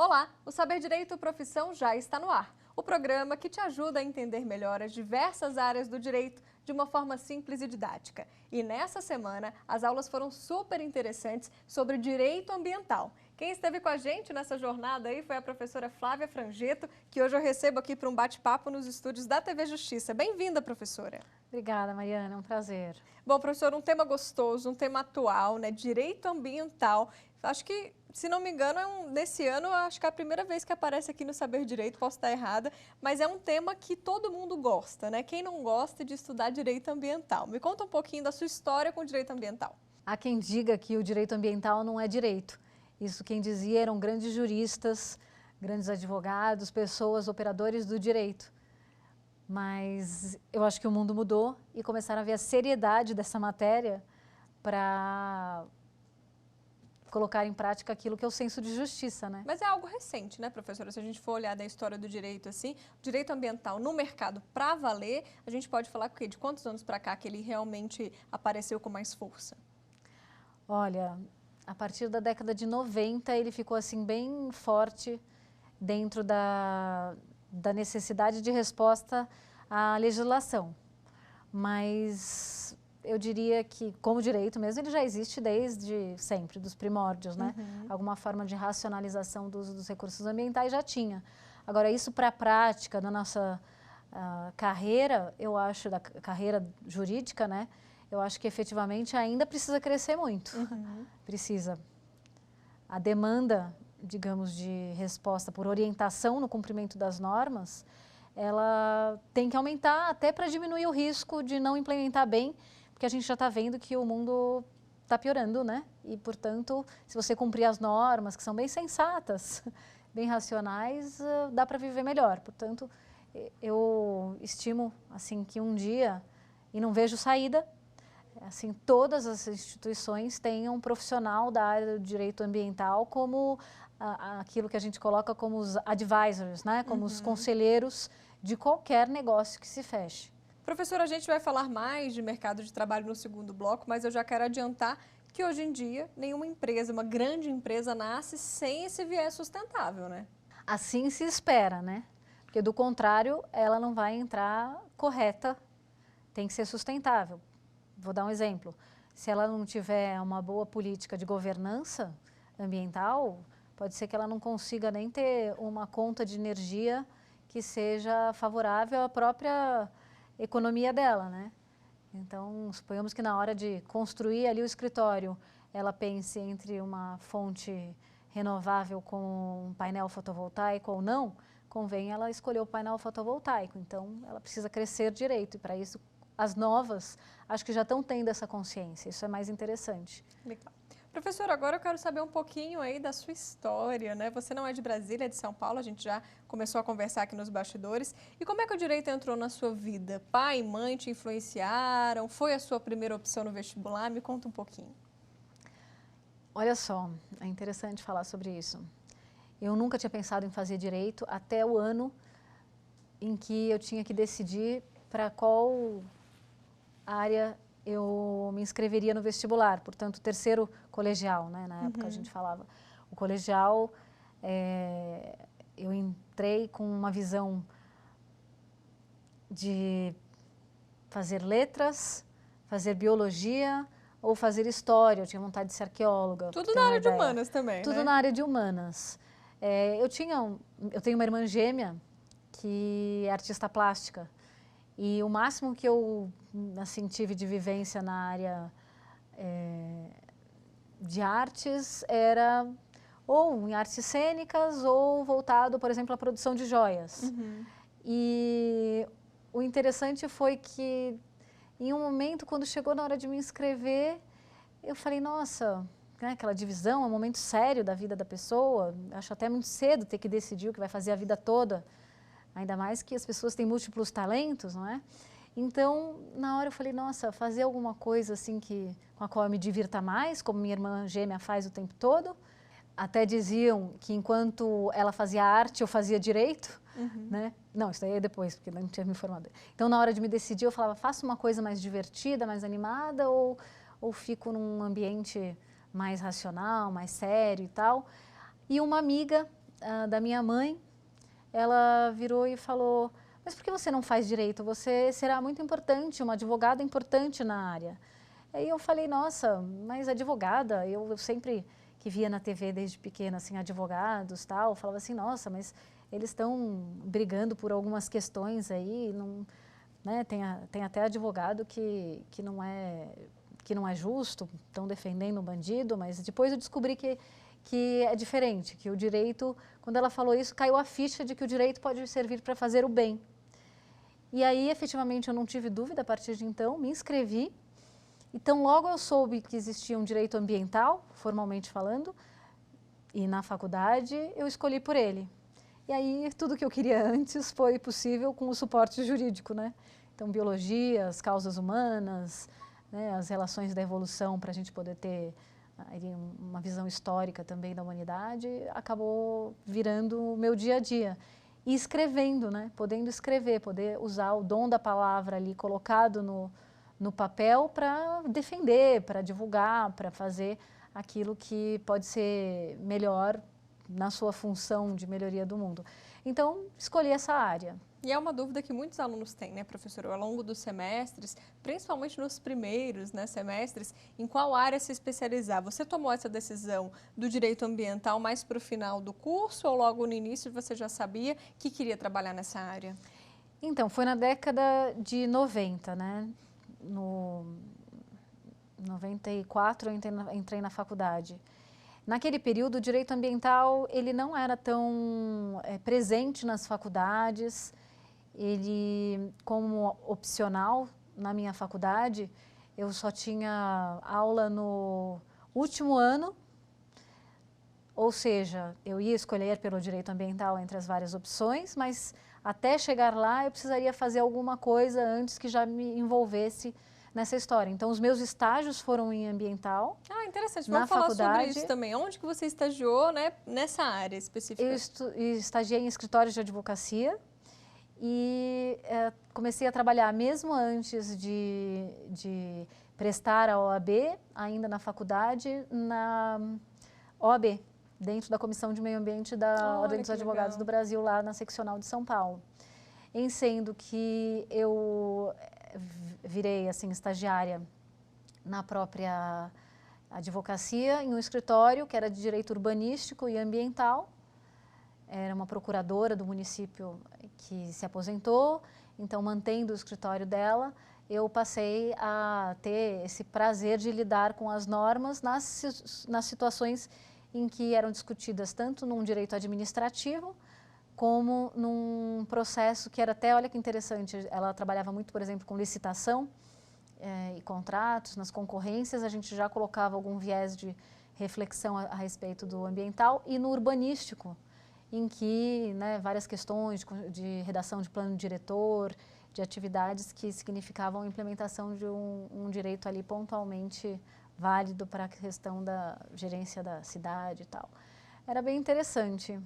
Olá, o Saber Direito Profissão já está no ar. O programa que te ajuda a entender melhor as diversas áreas do direito de uma forma simples e didática. E nessa semana, as aulas foram super interessantes sobre direito ambiental. Quem esteve com a gente nessa jornada aí foi a professora Flávia Frangetto, que hoje eu recebo aqui para um bate-papo nos estúdios da TV Justiça. Bem-vinda, professora. Obrigada, Mariana, é um prazer. Bom, professor, um tema gostoso, um tema atual, né? Direito ambiental. Acho que, se não me engano, nesse ano, acho que é a primeira vez que aparece aqui no Saber Direito, posso estar errada, mas é um tema que todo mundo gosta, né? Quem não gosta de estudar direito ambiental? Me conta um pouquinho da sua história com o direito ambiental. Há quem diga que o direito ambiental não é direito. Isso quem dizia eram grandes juristas, grandes advogados, pessoas, operadores do direito. Mas eu acho que o mundo mudou e começaram a ver a seriedade dessa matéria para colocar em prática aquilo que é o senso de justiça, né? Mas é algo recente, né, professora? Se a gente for olhar da história do direito assim, o direito ambiental no mercado para valer, a gente pode falar de quantos anos para cá que ele realmente apareceu com mais força? Olha, a partir da década de 90 ele ficou assim bem forte dentro da necessidade de resposta à legislação. Mas eu diria que, como direito mesmo, ele já existe desde sempre, dos primórdios, né? Alguma forma de racionalização do uso dos recursos ambientais já tinha. Agora, isso para a prática da nossa carreira, eu acho, da carreira jurídica, né? Eu acho que efetivamente ainda precisa crescer muito. Precisa. A demanda, digamos, de resposta por orientação no cumprimento das normas, ela tem que aumentar até para diminuir o risco de não implementar bem, porque a gente já está vendo que o mundo está piorando, né? E, portanto, se você cumprir as normas, que são bem sensatas, bem racionais, dá para viver melhor. Portanto, eu estimo, assim, que um dia, e não vejo saída, assim, todas as instituições tenham um profissional da área do direito ambiental como aquilo que a gente coloca como os advisors, né? Como os conselheiros de qualquer negócio que se feche. Professora, a gente vai falar mais de mercado de trabalho no segundo bloco, mas eu já quero adiantar que hoje em dia nenhuma empresa, uma grande empresa, nasce sem esse viés sustentável, né? Assim se espera, né? Porque do contrário, ela não vai entrar correta, tem que ser sustentável. Vou dar um exemplo. Se ela não tiver uma boa política de governança ambiental, pode ser que ela não consiga nem ter uma conta de energia que seja favorável à própria economia dela, né? Então, suponhamos que na hora de construir ali o escritório, ela pense entre uma fonte renovável com um painel fotovoltaico ou não, convém ela escolher o painel fotovoltaico. Então, ela precisa crescer direito e para isso as novas, acho que já estão tendo essa consciência, isso é mais interessante. Legal. Professora, agora eu quero saber um pouquinho aí da sua história, né? Você não é de Brasília, é de São Paulo, a gente já começou a conversar aqui nos bastidores. E como é que o direito entrou na sua vida? Pai e mãe te influenciaram? Foi a sua primeira opção no vestibular? Me conta um pouquinho. Olha só, é interessante falar sobre isso. Eu nunca tinha pensado em fazer direito até o ano em que eu tinha que decidir para qual área eu me inscreveria no vestibular, portanto, terceiro colegial, né? Na época a gente falava. O colegial, eu entrei com uma visão de fazer letras, fazer biologia ou fazer história. Eu tinha vontade de ser arqueóloga. Tudo na área de humanas também, Tudo né? na área de humanas. Eu tenho uma irmã gêmea que é artista plástica. E o máximo que eu assim, tive de vivência na área de artes era ou em artes cênicas ou voltado, por exemplo, à produção de joias. E o interessante foi que, em um momento, quando chegou na hora de me inscrever, eu falei, nossa, né, aquela divisão é um momento sério da vida da pessoa, acho até muito cedo ter que decidir o que vai fazer a vida toda. Ainda mais que as pessoas têm múltiplos talentos, não é? Então, na hora eu falei, nossa, fazer alguma coisa assim com a qual eu me divirta mais, como minha irmã gêmea faz o tempo todo. Até diziam que enquanto ela fazia arte, eu fazia direito, né? Não, isso daí é depois, porque não tinha me formado. Então, na hora de me decidir, eu falava, faço uma coisa mais divertida, mais animada, ou fico num ambiente mais racional, mais sério e tal. E uma amiga da minha mãe, ela virou e falou: mas por que você não faz direito? Você será muito importante, uma advogada importante na área. Aí eu falei: nossa, mas advogada, eu sempre que via na TV desde pequena, assim, advogados, tal, falava assim: nossa, mas eles estão brigando por algumas questões aí, não, né, tem até advogado que não é justo, estão defendendo um bandido, mas depois eu descobri que é diferente, que o direito, quando ela falou isso, caiu a ficha de que o direito pode servir para fazer o bem. E aí, efetivamente, eu não tive dúvida a partir de então, me inscrevi. Então, logo eu soube que existia um direito ambiental, formalmente falando, e na faculdade eu escolhi por ele. E aí, tudo que eu queria antes foi possível com o suporte jurídico, né? Então, biologia, as causas humanas, né, as relações da evolução para a gente poder ter aí, uma visão histórica também da humanidade, acabou virando o meu dia a dia. E escrevendo, né? Podendo escrever, poder usar o dom da palavra ali colocado no papel para defender, para divulgar, para fazer aquilo que pode ser melhor na sua função de melhoria do mundo. Então, escolhi essa área. E é uma dúvida que muitos alunos têm, né, professora? Ao longo dos semestres, principalmente nos primeiros, né, semestres, em qual área se especializar? Você tomou essa decisão do direito ambiental mais para o final do curso ou logo no início você já sabia que queria trabalhar nessa área? Então, foi na década de 90, né? No 94 eu entrei na faculdade. Naquele período, o direito ambiental ele não era tão presente nas faculdades. Ele, como opcional na minha faculdade, eu só tinha aula no último ano, ou seja, eu ia escolher pelo direito ambiental entre as várias opções, mas até chegar lá eu precisaria fazer alguma coisa antes que já me envolvesse nessa história. Então, os meus estágios foram em ambiental. Ah, interessante. Na Vamos falar faculdade, sobre isso também. Onde que você estagiou, né, nessa área específica? Eu estagiei em escritórios de advocacia e comecei a trabalhar mesmo antes de prestar a OAB, ainda na faculdade, na OAB, dentro da Comissão de Meio Ambiente da Ordem dos Advogados do Brasil, lá na seccional de São Paulo. Em sendo que eu virei assim, estagiária na própria advocacia, em um escritório que era de direito urbanístico e ambiental. Era uma procuradora do município que se aposentou, então, mantendo o escritório dela, eu passei a ter esse prazer de lidar com as normas nas situações em que eram discutidas tanto num direito administrativo, como num processo que era até, olha que interessante, ela trabalhava muito, por exemplo, com licitação e contratos, nas concorrências, a gente já colocava algum viés de reflexão a respeito do ambiental, e no urbanístico, em que várias questões de redação de plano diretor, de atividades que significavam a implementação de um direito ali pontualmente válido para a questão da gerência da cidade e tal. Era bem interessante.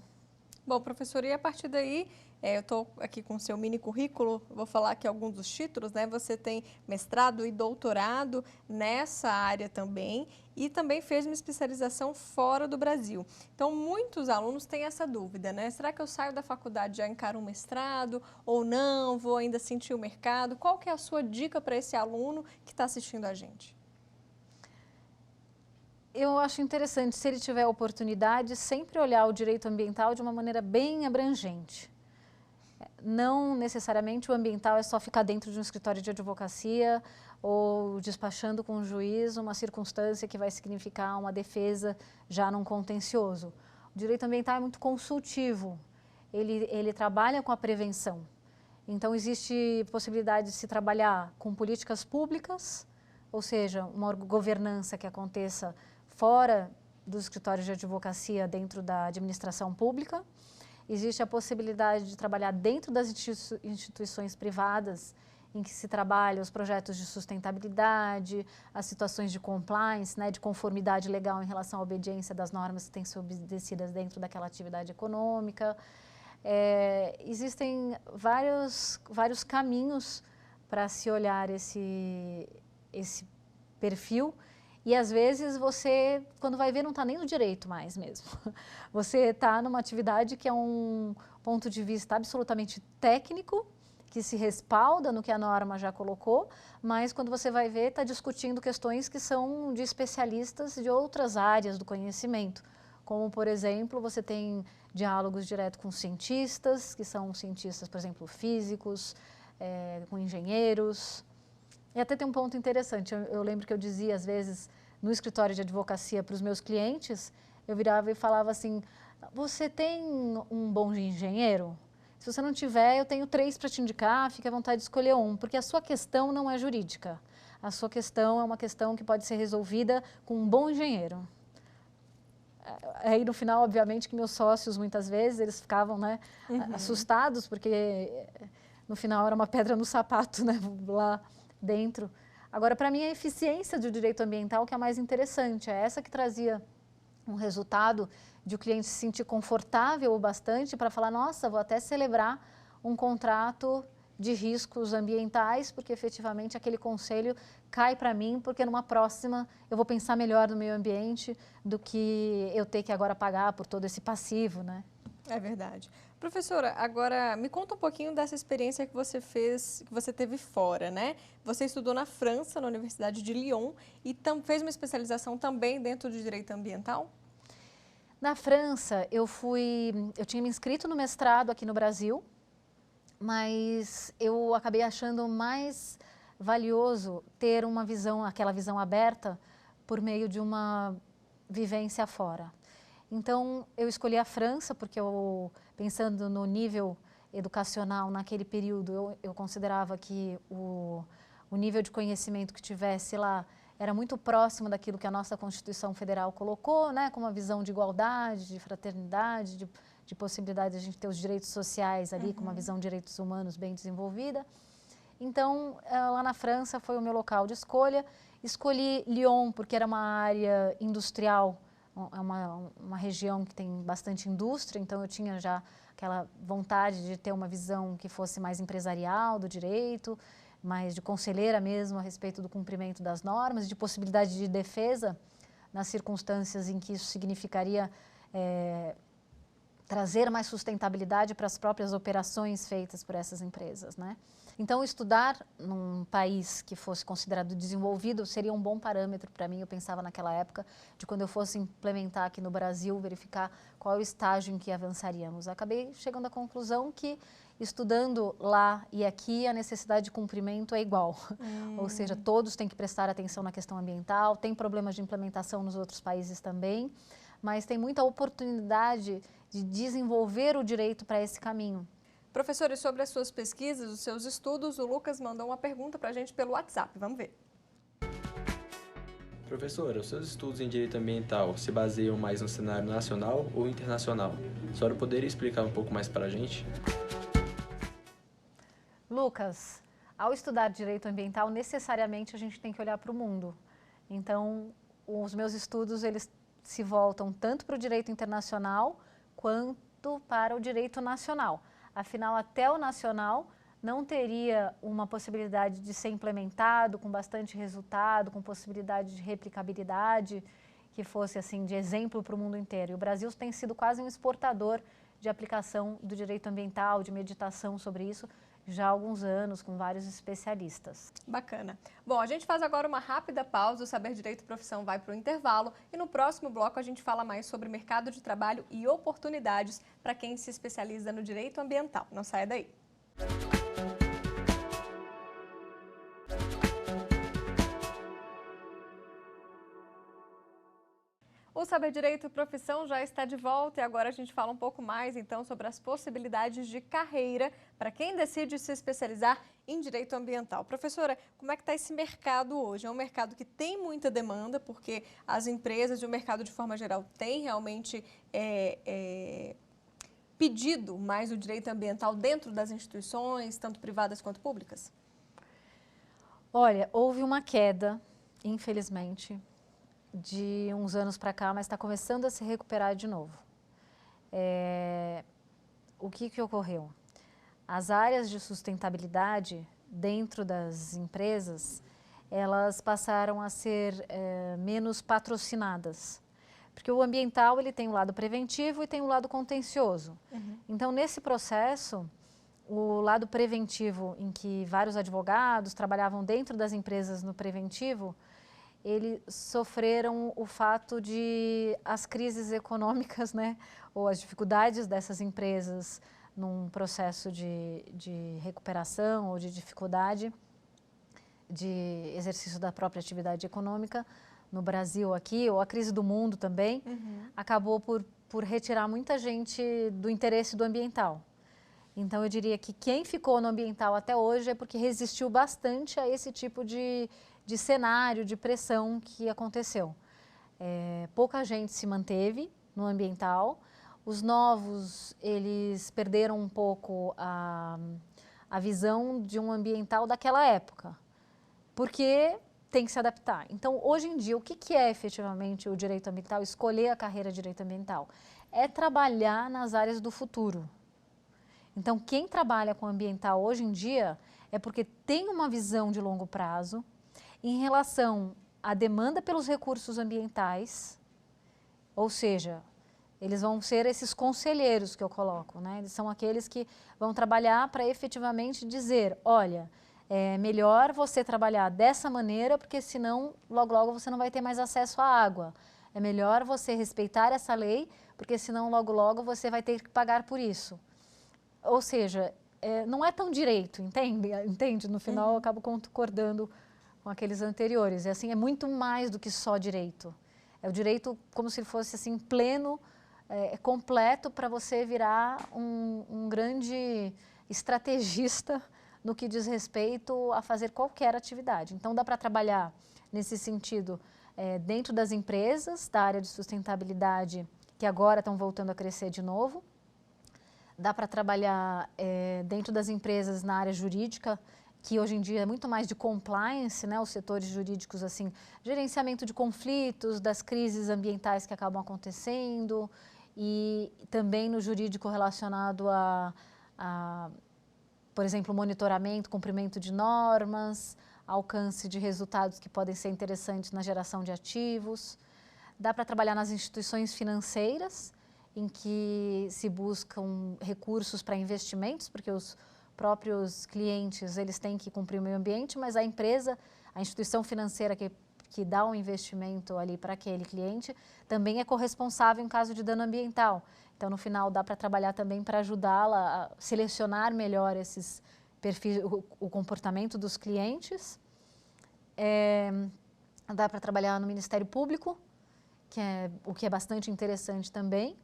Bom, professora, e a partir daí, eu estou aqui com o seu mini currículo, vou falar aqui alguns dos títulos, né? Você tem mestrado e doutorado nessa área também e também fez uma especialização fora do Brasil. Então, muitos alunos têm essa dúvida, né? Será que eu saio da faculdade e já encaro um mestrado ou não? Vou ainda sentir o mercado? Qual que é a sua dica para esse aluno que está assistindo a gente? Eu acho interessante, se ele tiver a oportunidade, sempre olhar o direito ambiental de uma maneira bem abrangente. Não necessariamente o ambiental é só ficar dentro de um escritório de advocacia ou despachando com o juiz uma circunstância que vai significar uma defesa já num contencioso. O direito ambiental é muito consultivo, ele trabalha com a prevenção. Então, existe possibilidade de se trabalhar com políticas públicas, ou seja, uma governança que aconteça fora dos escritórios de advocacia dentro da administração pública. Existe a possibilidade de trabalhar dentro das instituições privadas, em que se trabalha os projetos de sustentabilidade, as situações de compliance, de conformidade legal em relação à obediência das normas que têm que ser obedecidas dentro daquela atividade econômica. Existem vários caminhos para se olhar esse perfil E às vezes você, quando vai ver, não está nem no direito mais mesmo. Você está numa atividade que é um ponto de vista absolutamente técnico, que se respalda no que a norma já colocou, mas quando você vai ver, está discutindo questões que são de especialistas de outras áreas do conhecimento. Como, por exemplo, você tem diálogos direto com cientistas, que são cientistas, por exemplo, físicos, com engenheiros. E até tem um ponto interessante, eu lembro que eu dizia às vezes no escritório de advocacia para os meus clientes, eu virava e falava assim, você tem um bom engenheiro? Se você não tiver, eu tenho 3 para te indicar, fique à vontade de escolher um, porque a sua questão não é jurídica, a sua questão é uma questão que pode ser resolvida com um bom engenheiro. Aí no final, obviamente, que meus sócios muitas vezes, eles ficavam, né, assustados, porque no final era uma pedra no sapato, né, lá dentro. Agora, para mim, a eficiência do direito ambiental que é a mais interessante, é essa que trazia um resultado de o cliente se sentir confortável o bastante para falar, nossa, vou até celebrar um contrato de riscos ambientais, porque efetivamente aquele conselho cai para mim, porque numa próxima eu vou pensar melhor no meio ambiente do que eu ter que agora pagar por todo esse passivo, né? É verdade. Professora, agora me conta um pouquinho dessa experiência que você fez, que você teve fora, né? Você estudou na França, na Universidade de Lyon, e fez uma especialização também dentro de direito ambiental? Na França, eu tinha me inscrito no mestrado aqui no Brasil, mas eu acabei achando mais valioso ter uma visão, aquela visão aberta, por meio de uma vivência fora. Então, eu escolhi a França, porque pensando no nível educacional naquele período, eu considerava que o nível de conhecimento que tivesse lá era muito próximo daquilo que a nossa Constituição Federal colocou, né, com uma visão de igualdade, de fraternidade, de possibilidade de a gente ter os direitos sociais ali, com uma visão de direitos humanos bem desenvolvida. Então, lá na França foi o meu local de escolha. Escolhi Lyon porque era uma área industrial, é uma região que tem bastante indústria, então eu tinha já aquela vontade de ter uma visão que fosse mais empresarial do direito, mais de conselheira mesmo a respeito do cumprimento das normas, de possibilidade de defesa nas circunstâncias em que isso significaria trazer mais sustentabilidade para as próprias operações feitas por essas empresas, né? Então, estudar num país que fosse considerado desenvolvido seria um bom parâmetro para mim, eu pensava naquela época, de quando eu fosse implementar aqui no Brasil, verificar qual é o estágio em que avançaríamos. Acabei chegando à conclusão que, estudando lá e aqui, a necessidade de cumprimento é igual. Ou seja, todos têm que prestar atenção na questão ambiental, tem problemas de implementação nos outros países também, mas tem muita oportunidade de desenvolver o direito para esse caminho. Professora, e sobre as suas pesquisas, os seus estudos, o Lucas mandou uma pergunta para a gente pelo WhatsApp. Vamos ver. Professora, os seus estudos em direito ambiental se baseiam mais no cenário nacional ou internacional? A senhora poderia explicar um pouco mais para a gente? Lucas, ao estudar direito ambiental, necessariamente a gente tem que olhar para o mundo. Então, os meus estudos, eles se voltam tanto para o direito internacional quanto para o direito nacional. Afinal, até o nacional não teria uma possibilidade de ser implementado com bastante resultado, com possibilidade de replicabilidade, que fosse assim de exemplo para o mundo inteiro. E o Brasil tem sido quase um exportador de aplicação do direito ambiental, de meditação sobre isso, já há alguns anos, com vários especialistas. Bacana. Bom, a gente faz agora uma rápida pausa, o Saber Direito Profissão vai para o intervalo e no próximo bloco a gente fala mais sobre mercado de trabalho e oportunidades para quem se especializa no direito ambiental. Não saia daí. O Saber Direito Profissão já está de volta e agora a gente fala um pouco mais então sobre as possibilidades de carreira para quem decide se especializar em direito ambiental. Professora, como é que está esse mercado hoje? É um mercado que tem muita demanda porque as empresas e o mercado de forma geral têm realmente pedido mais o direito ambiental dentro das instituições, tanto privadas quanto públicas? Olha, houve uma queda, infelizmente, de uns anos para cá, mas está começando a se recuperar de novo. O que ocorreu? As áreas de sustentabilidade dentro das empresas, elas passaram a ser menos patrocinadas. Porque o ambiental ele tem um lado preventivo e tem um lado contencioso. Então, nesse processo, o lado preventivo, em que vários advogados trabalhavam dentro das empresas no preventivo, eles sofreram o fato de as crises econômicas, né, ou as dificuldades dessas empresas num processo de recuperação ou de dificuldade de exercício da própria atividade econômica no Brasil aqui, ou a crise do mundo também, acabou por retirar muita gente do interesse do ambiental. Então, eu diria que quem ficou no ambiental até hoje é porque resistiu bastante a esse tipo de cenário, de pressão que aconteceu. Pouca gente se manteve no ambiental. Os novos, eles perderam um pouco a visão de um ambiental daquela época, porque tem que se adaptar. Então, hoje em dia, o que é efetivamente o direito ambiental? Escolher a carreira de direito ambiental é trabalhar nas áreas do futuro. Então, quem trabalha com ambiental hoje em dia é porque tem uma visão de longo prazo em relação à demanda pelos recursos ambientais, ou seja, eles vão ser esses conselheiros que eu coloco, né? Eles são aqueles que vão trabalhar para efetivamente dizer, olha, é melhor você trabalhar dessa maneira, porque senão, logo, logo, você não vai ter mais acesso à água. É melhor você respeitar essa lei, porque senão, logo, logo, você vai ter que pagar por isso. Ou seja, não é tão direito, entende? No final, eu acabo concordando com aqueles anteriores. E assim, é muito mais do que só direito. É o direito como se fosse assim, pleno, completo, para você virar um grande estrategista no que diz respeito a fazer qualquer atividade. Então, dá para trabalhar nesse sentido dentro das empresas, da área de sustentabilidade, que agora estão voltando a crescer de novo. Dá para trabalhar dentro das empresas na área jurídica, que hoje em dia é muito mais de compliance, né? Os setores jurídicos, assim, gerenciamento de conflitos, das crises ambientais que acabam acontecendo, e também no jurídico relacionado por exemplo, monitoramento, cumprimento de normas, alcance de resultados que podem ser interessantes na geração de ativos. Dá para trabalhar nas instituições financeiras, em que se buscam recursos para investimentos, porque os próprios clientes eles têm que cumprir o meio ambiente, mas a empresa, a instituição financeira que dá um investimento ali para aquele cliente, também é corresponsável em caso de dano ambiental. Então, no final, dá para trabalhar também para ajudá-la a selecionar melhor esses perfis, o comportamento dos clientes. Dá para trabalhar no Ministério Público, o que é bastante interessante também.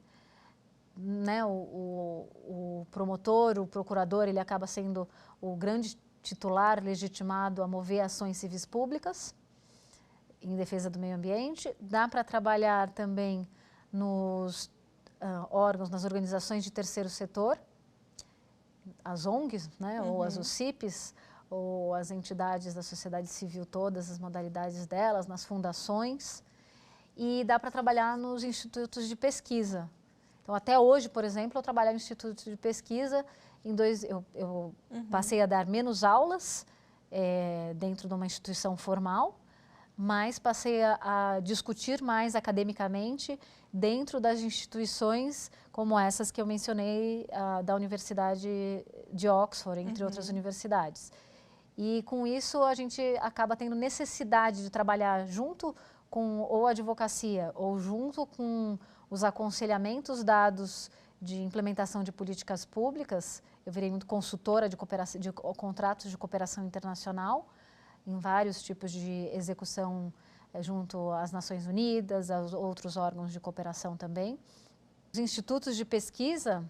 Né, o promotor, o procurador, ele acaba sendo o grande titular legitimado a mover ações civis públicas em defesa do meio ambiente. Dá para trabalhar também nos órgãos, nas organizações de terceiro setor, as ONGs, né, ou as OCIPs, ou as entidades da sociedade civil, todas as modalidades delas, nas fundações. E dá para trabalhar nos institutos de pesquisa. Então, até hoje, por exemplo, eu trabalho no Instituto de Pesquisa, eu passei a dar menos aulas dentro de uma instituição formal, mas passei a discutir mais academicamente dentro das instituições como essas que eu mencionei, da Universidade de Oxford, entre outras universidades. E com isso a gente acaba tendo necessidade de trabalhar junto com ou a advocacia ou junto com os aconselhamentos dados de implementação de políticas públicas. Eu virei muito consultora de contratos de cooperação internacional, em vários tipos de execução junto às Nações Unidas, aos outros órgãos de cooperação também. Os institutos de pesquisa,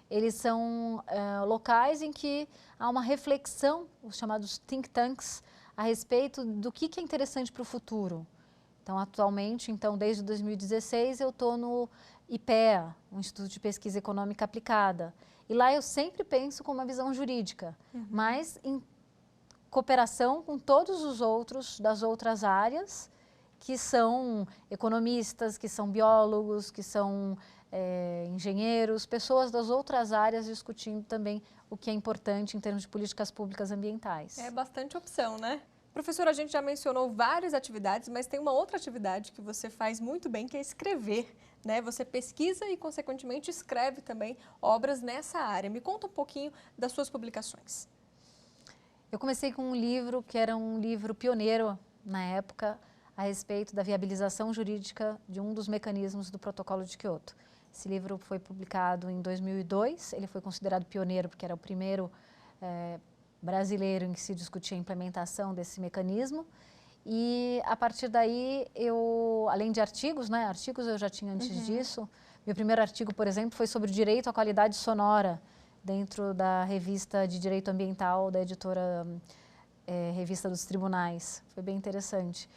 eles são locais em que há uma reflexão, os chamados think tanks, a respeito do que é interessante para o futuro. Então, atualmente, desde 2016, eu estou no IPEA, o Instituto de Pesquisa Econômica Aplicada. E lá eu sempre penso com uma visão jurídica, mas em cooperação com todos os outros das outras áreas, que são economistas, que são biólogos, que são engenheiros, pessoas das outras áreas discutindo também o que é importante em termos de políticas públicas ambientais. É bastante opção, né? Professora, a gente já mencionou várias atividades, mas tem uma outra atividade que você faz muito bem, que é escrever, né? Você pesquisa e, consequentemente, escreve também obras nessa área. Me conta um pouquinho das suas publicações. Eu comecei com um livro que era um livro pioneiro na época a respeito da viabilização jurídica de um dos mecanismos do Protocolo de Quioto. Esse livro foi publicado em 2002, ele foi considerado pioneiro porque era o primeiro brasileiro em que se discutia a implementação desse mecanismo. E a partir daí, além de artigos, né, artigos eu já tinha antes disso. Meu primeiro artigo, por exemplo, foi sobre direito à qualidade sonora, dentro da revista de Direito Ambiental da editora Revista dos Tribunais. Foi bem interessante.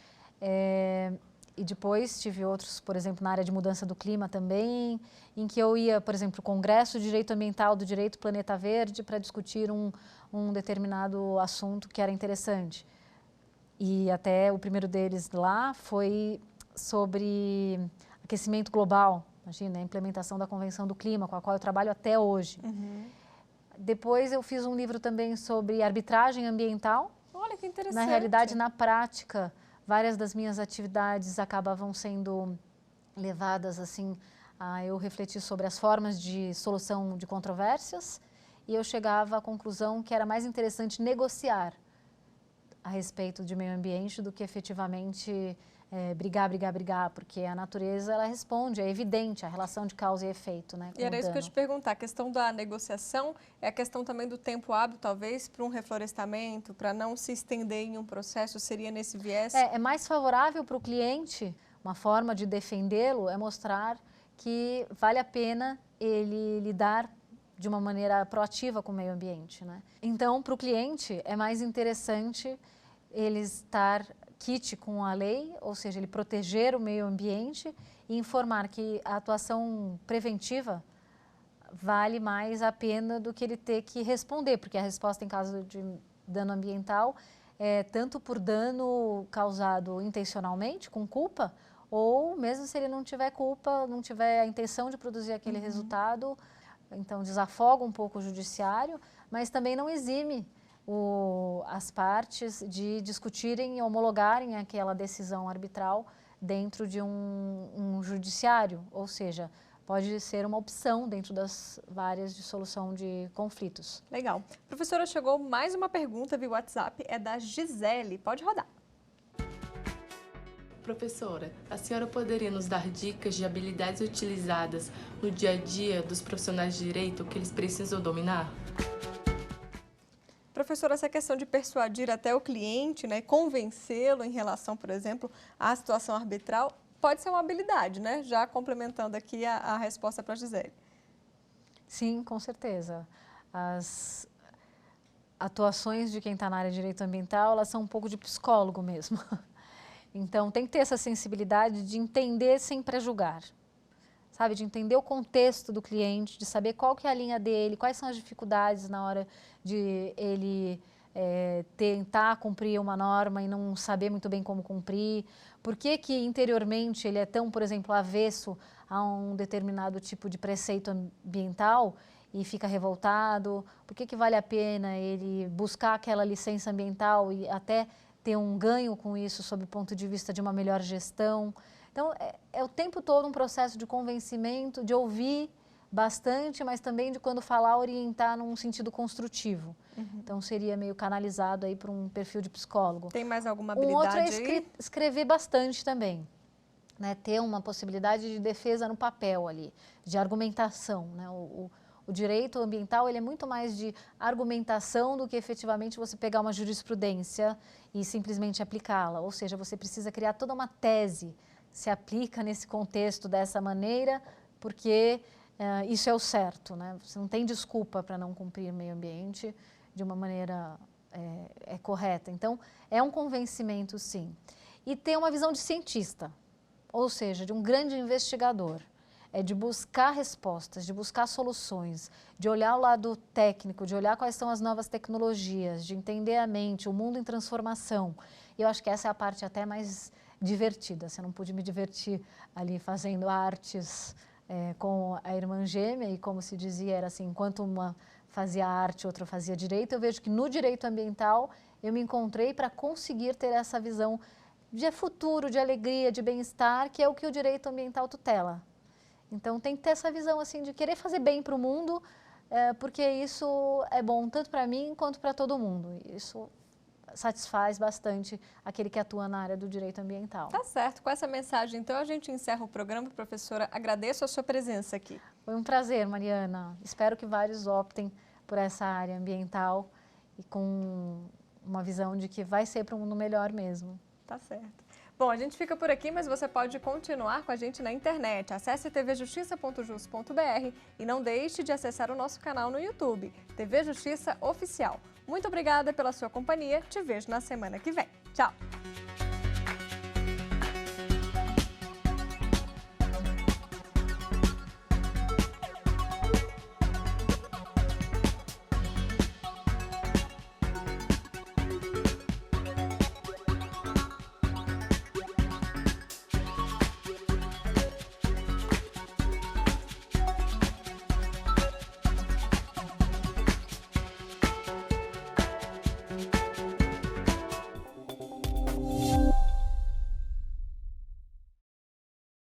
E depois tive outros, por exemplo, na área de mudança do clima também, em que eu ia, por exemplo, para o Congresso de Direito Ambiental do Direito Planeta Verde para discutir um determinado assunto que era interessante. E até o primeiro deles lá foi sobre aquecimento global, imagina, a implementação da Convenção do Clima, com a qual eu trabalho até hoje. Depois eu fiz um livro também sobre arbitragem ambiental. Olha que interessante. Na realidade, na prática, várias das minhas atividades acabavam sendo levadas assim a eu refletir sobre as formas de solução de controvérsias e eu chegava à conclusão que era mais interessante negociar a respeito de meio ambiente do que efetivamente brigar, porque a natureza ela responde, é evidente a relação de causa e efeito, né? E era isso que eu ia te perguntar, a questão da negociação é a questão também do tempo hábil, talvez, para um reflorestamento, para não se estender em um processo, seria nesse viés? É mais favorável para o cliente, uma forma de defendê-lo é mostrar que vale a pena ele lidar de uma maneira proativa com o meio ambiente, né? Então, para o cliente é mais interessante ele estar quite com a lei, ou seja, ele proteger o meio ambiente e informar que a atuação preventiva vale mais a pena do que ele ter que responder, porque a resposta em caso de dano ambiental é tanto por dano causado intencionalmente, com culpa, ou mesmo se ele não tiver culpa, não tiver a intenção de produzir aquele resultado, então desafoga um pouco o judiciário, mas também não exime as partes de discutirem e homologarem aquela decisão arbitral dentro de um judiciário, ou seja, pode ser uma opção dentro das várias de solução de conflitos. Legal. Professora, chegou mais uma pergunta via WhatsApp, é da Gisele, pode rodar. Professora, a senhora poderia nos dar dicas de habilidades utilizadas no dia a dia dos profissionais de direito que eles precisam dominar? Professora, essa questão de persuadir até o cliente, né, convencê-lo em relação, por exemplo, à situação arbitral, pode ser uma habilidade, né? Já complementando aqui a resposta para a Gisele. Sim, com certeza. As atuações de quem está na área de direito ambiental, elas são um pouco de psicólogo mesmo. Então, tem que ter essa sensibilidade de entender sem pré-julgar, sabe? De entender o contexto do cliente, de saber qual que é a linha dele, quais são as dificuldades na hora de ele tentar cumprir uma norma e não saber muito bem como cumprir. Por que que interiormente ele é tão, por exemplo, avesso a um determinado tipo de preceito ambiental e fica revoltado? Por que que vale a pena ele buscar aquela licença ambiental e até ter um ganho com isso sob o ponto de vista de uma melhor gestão? Então, é o tempo todo um processo de convencimento, de ouvir bastante, mas também de quando falar, orientar num sentido construtivo. Então, seria meio canalizado aí para um perfil de psicólogo. Tem mais alguma habilidade outro é aí? Escrever bastante também, né? Ter uma possibilidade de defesa no papel ali, de argumentação, né? O direito ambiental ele é muito mais de argumentação do que efetivamente você pegar uma jurisprudência e simplesmente aplicá-la. Ou seja, você precisa criar toda uma tese, se aplica nesse contexto dessa maneira, porque isso é o certo, né? Você não tem desculpa para não cumprir o meio ambiente de uma maneira correta. Então, é um convencimento, sim. E ter uma visão de cientista, ou seja, de um grande investigador. É de buscar respostas, de buscar soluções, de olhar o lado técnico, de olhar quais são as novas tecnologias, de entender a mente, o mundo em transformação. E eu acho que essa é a parte até mais divertida. Eu não pude me divertir ali fazendo artes com a irmã gêmea e, como se dizia, era assim, enquanto uma fazia arte, outra fazia direito. Eu vejo que no direito ambiental eu me encontrei para conseguir ter essa visão de futuro, de alegria, de bem-estar, que é o que o direito ambiental tutela. Então tem que ter essa visão assim de querer fazer bem para o mundo, porque isso é bom tanto para mim quanto para todo mundo. Isso satisfaz bastante aquele que atua na área do direito ambiental. Tá certo. Com essa mensagem, então, a gente encerra o programa. Professora, agradeço a sua presença aqui. Foi um prazer, Mariana. Espero que vários optem por essa área ambiental e com uma visão de que vai ser para um mundo melhor mesmo. Tá certo. Bom, a gente fica por aqui, mas você pode continuar com a gente na internet. Acesse tvjustiça.jus.br e não deixe de acessar o nosso canal no YouTube, TV Justiça Oficial. Muito obrigada pela sua companhia. Te vejo na semana que vem. Tchau!